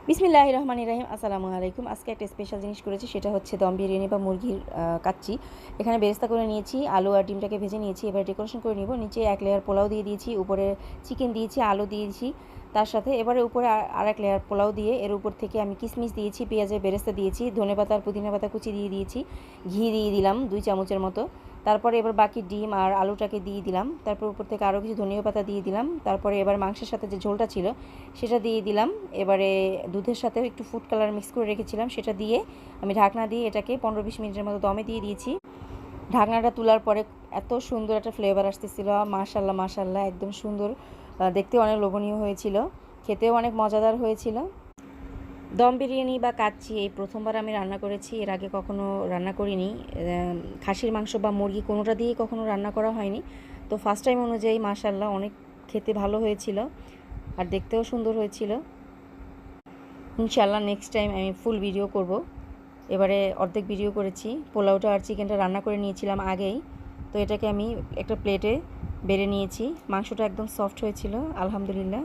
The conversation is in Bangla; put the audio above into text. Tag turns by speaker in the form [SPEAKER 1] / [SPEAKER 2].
[SPEAKER 1] বিসমিল্লাহির রহমানির রহিম। আসসালামু আলাইকুম। আজকে একটা স্পেশাল জিনিস করেছি, সেটা হচ্ছে দম বিরিয়ানি বা মুরগির কাচ্চি। এখানে বেরেস্তা করে নিয়েছি, আলু আর ডিমটাকে ভেজে নিয়েছি। এবার ডেকোরেশন করে নিব। নিচে এক লেয়ার পোলাও দিয়ে দিয়েছি, উপরে চিকেন দিয়েছি, আলু দিয়েছি তার সাথে। এবারে উপরে আর এক লেয়ার পোলাও দিয়ে এর উপর থেকে আমি কিশমিশ দিয়েছি, পেঁয়াজের বেরেস্তা দিয়েছি, ধনেপাতা আর পুদিনা পাতা কুচি দিয়ে দিয়েছি, ঘি দিয়ে দিলাম 2 চামচের মতো। তারপরে এবার বাকি ডিম আর আলুটাকে দিয়ে দিলাম। তারপর উপর থেকে আরও কিছু ধনিয়া পাতা দিয়ে দিলাম। তারপরে এবার মাংসের সাথে যে ঝোলটা ছিল সেটা দিয়ে দিলাম। এবারে দুধের সাথে একটু ফুড কালার মিক্স করে রেখেছিলাম, সেটা দিয়ে আমি ঢাকনা দিয়ে এটাকে 15-20 মিনিটের মতো দমে দিয়ে দিয়েছি। ঢাকনাটা তোলার পরে এত সুন্দর একটা ফ্লেভার আসতেছিল, মাশাল্লাহ মাশাল্লাহ, একদম সুন্দর, দেখতে অনেক লোভনীয় হয়েছিল, খেতেও অনেক মজাদার হয়েছিল। দম বিরিয়ানি বা কাচ্চি এই প্রথমবার আমি রান্না করেছি, এর আগে কখনো রান্না করিনি। খাসির মাংস বা মুরগি কোনোটা দিয়েই কখনো রান্না করা হয়নি। তো ফার্স্ট টাইম অনুযায়ী মাশাল্লাহ অনেক খেতে ভালো হয়েছিল আর দেখতেও সুন্দর হয়েছিল। ইনশাআল্লাহ নেক্সট টাইম আমি ফুল ভিডিও করব। এবারে অর্ধেক ভিডিও করেছি। পোলাওটা আর চিকেনটা রান্না করে নিয়েছিলাম আগেই, তো এটাকে আমি একটা প্লেটে বেড়ে নিয়েছি। মাংসটা একদম সফট হয়েছিল আলহামদুলিল্লাহ।